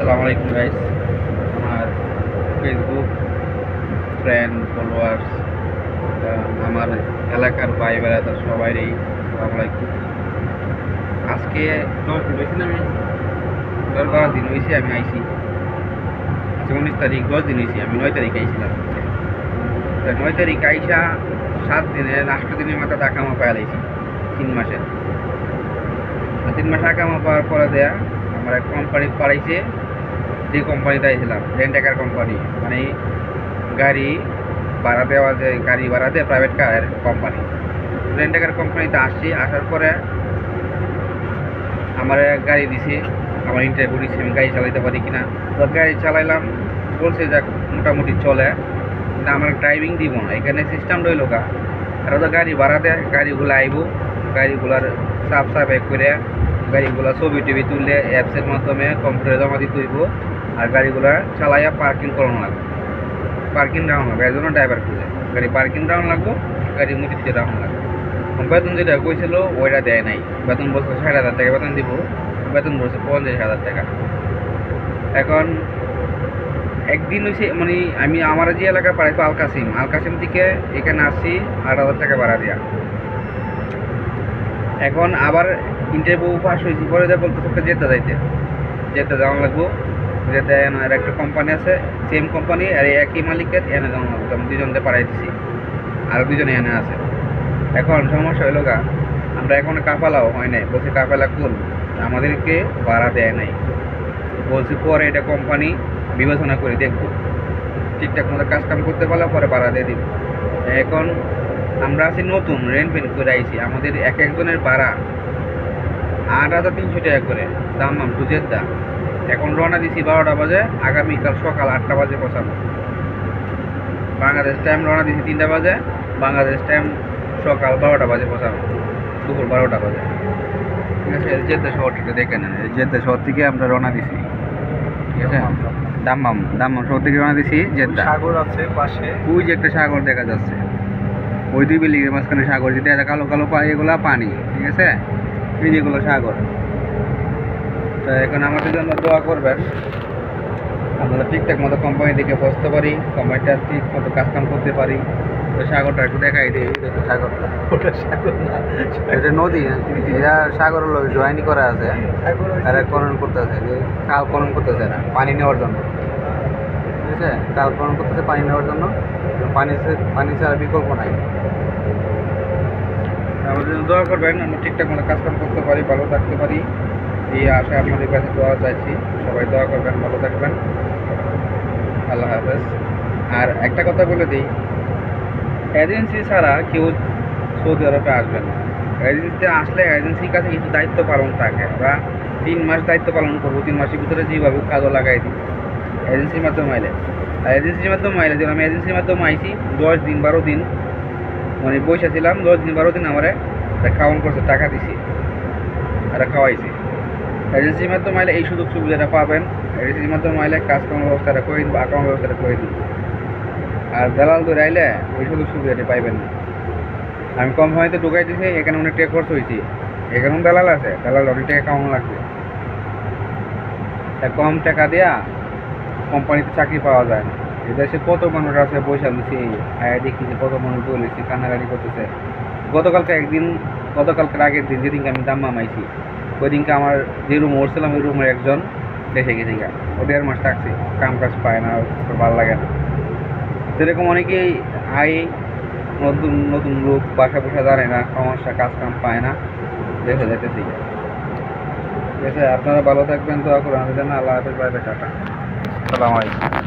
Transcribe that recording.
আসসালামু আলাইকুম গাইস। আমার ফেসবুক ফ্রেন্ড ফলোয়ার্স, আমার এলাকার ভাই বেড়াতে সবাইরই আসসালামু আলাইকুম। আজকে 10 দিন হয়েছে না, আমি 10-12 দিন হয়েছে আমি আইছি। আজকে 19 তারিখ, 10 দিন হয়েছে। আমি 9 তারিখ আইছিলাম। 9 তারিখ আইসা 7 দিনের 8 দিনের মাথা আকামা পাওয়া লাইছি 3 মাসের। 3 মাস আকামা পাওয়ার পরে দেয়া আমার এক কোম্পানি পাড়াইছে। যে কোম্পানিতে আইছিলাম, রেন্ট-এ-কার কোম্পানি, মানে গাড়ি ভাড়া দেওয়া, যে গাড়ি ভাড়া দেয় প্রাইভেট কার কোম্পানি। রেন্ট-এ-কার কোম্পানিতে আসছি। আসার পরে আমার গাড়ি দিছে, আমার ইন্টারভিউ দিচ্ছে আমি গাড়ি চালাইতে পারি কিনা। তো গাড়ি চালাইলাম, বলছে যাক মোটামুটি চলে, কিন্তু আমার ড্রাইভিং দিব না। এখানে সিস্টেম রইল গা, আর তো গাড়ি ভাড়া দেয়, গাড়িগুলো আইব, গাড়িগুলার সাফ এক করে গাড়িগুলো ছবি টবি তুললে অ্যাপসের মাধ্যমে কম্পিউটারে জমা দিতে হইব। আর গাড়িগুলো চালাইয়া পার্কিং করানো লাগবে, পার্কিং রাউন্ড লাগবে। এর জন্য ড্রাইভার খুঁজে গাড়ি পার্কিং রাউন্ড লাগবো, গাড়ি মুটিতে রাউন্ড লাগবে। বেতন যেটা কইছিল ওইটা দেয় নাই। বেতন বলছে 60,000 টাকা বেতন দিব, বেতন বলছে 50,000 টাকা। এখন একদিন হয়েছে, মানে আমি আমার যে এলাকা পাড়াইতো আলকাসিম থেকে এখানে আসছি 8,000 টাকা ভাড়া দেওয়া। এখন আবার ইন্টারভিউ পাস হয়েছি, পরে যা বলতে যেতে যাওয়া লাগবো। যেতে আর একটা কোম্পানি আছে, সেম কোম্পানি আর একই মালিকের, এনে যাওয়া লাগবো। আমি দুজনকে পাড়াই দিছি, আর দুজনে এনে আছে। এখন সমস্যা হইল গা, আমরা এখন কাফালাও হয় নাই। বলছি কাফালা কুল, আমাদেরকে ভাড়া দেয় নাই। বলছি পরে এটা কোম্পানি বিবেচনা করে দেখবো, ঠিকঠাক মতো কাজ কাম করতে পারলে পরে ভাড়া দিয়ে দিব। এখন আমরা আছি নতুন, রেন্ট করে আইছি। আমাদের এক একজনের ভাড়া 8,300 টাকা করে দাম বুঝের দাম। এখন রওনা দিছি 12টা বাজে, আগামীকাল সকাল 8টা বাজে পৌঁছাবো। বাংলাদেশ টাইম রওনা দিছি 3টা বাজে, বাংলাদেশ টাইম সকাল 12টা বাজে পৌঁছাবো, দুপুর 12টা বাজে। ঠিক আছে, জেদ্দা শহরটা দেখে নেন। জেদ্দা শহর থেকে আমরা রওনা দিছি, ঠিক আছে। দাম্মাম শহর থেকে রওনা দিছি জেদ্দা। সাগর আছে পাশে, ওই যে একটা সাগর দেখা যাচ্ছে, ওই 2 বিল্ডিংয়ের মাঝখানে সাগর, যেটা কালো কালো এগুলা পানি, ঠিক আছে। এই যেগুলো সাগর। তো এখন আমাদের জন্য দোয়া করবেন, আমরা ঠিকঠাক মতো কোম্পানি দিকে বসতে পারি, কোম্পানিটা ঠিক মতো কাজকাম করতে পারি। তো সাগরটা একটু দেখাই দিই। সাগরটা, ওটা সাগর না, এটা নদী, এটা সাগর হলো জয়েনি করা আছে। আর খনন করতেছে, যে কাল খনন করতেছে না পানি নেওয়ার জন্য, ঠিক আছে। কাল খনন করতেছে পানি নেওয়ার জন্য। পানি ছাড়া বিকল্প নাই। আমাদের জন্য দোয়া করবেন, আমরা ঠিকঠাক মতো কাজকাম করতে পারি, ভালো থাকতে পারি, এই আশা আপনাদের কাছে দোয়া চাইছি। সবাই দোয়া করবেন, ভালো থাকবেন। আল্লাহ হাফেজ। আর একটা কথা বলে দিই, এজেন্সি ছাড়া কেউ সৌদি আরবে আসবে না। এজেন্সিতে আসলে এজেন্সির কাছে কিছু দায়িত্ব পালন থাকে। আমরা 3 মাস দায়িত্ব পালন করবো, 3 মাসের ভিতরে যেভাবে কাজও লাগাই দিই এজেন্সির মাধ্যমে আইলে। আর এজেন্সির মাধ্যমে আইলে, যেন আমি এজেন্সির মাধ্যমে আইছি 10 দিন 12 দিন, মানে বসে ছিলাম 10 দিন 12 দিন, আমার খাওয়ান করছে, টাকা দিছি আর খাওয়াইছি। এজেন্সির মাধ্যমে আইলে এই সুযোগ সুবিধাটা পাবেন। এজেন্সির মাধ্যমে আইলে কাজ করার ব্যবস্থাটা করে দিব, আকামার ব্যবস্থাটা করে দিব। আর দালাল ধরে আইলে ওই সুযোগ সুবিধাটা পাইবেন না। আমি কম সময়তে ঢুকাই দিছি, এখানে অনেক টাকা খরচ হয়েছি। এখানেও দালাল আছে, দালাল অনেক টাকা কামানো লাগবে। কম টাকা দেয়া কোম্পানিতে চাকরি পাওয়া যায় না। এদেশে কত মানুষ আছে পয়সা দিচ্ছে, দেখি যে কত মানুষ বলেছি কান্নাকাটি করতেছে। গতকালকের আগের দিন যেদিনকে আমি দাম মামাইছি, ওই দিনকে আমার যে রুম উঠছিলাম, ওই রুমের একজন দেশে গেছে, ও 1.5 মাস থাকছে, কাম কাজ পায় না, ভালো লাগে না। সেরকম অনেকেই নতুন নতুন লোক, বাসা পোষা জানে না, সমস্যা, কাজ কাম পায় না, দেশে যেতে ঠিক আছে। আপনারা ভালো থাকবেন, দোয়া করে আমাদের জন্য। আল্লাহ হাফেজ, বাই বাই, টাটা, আসসালামু আলাইকুম।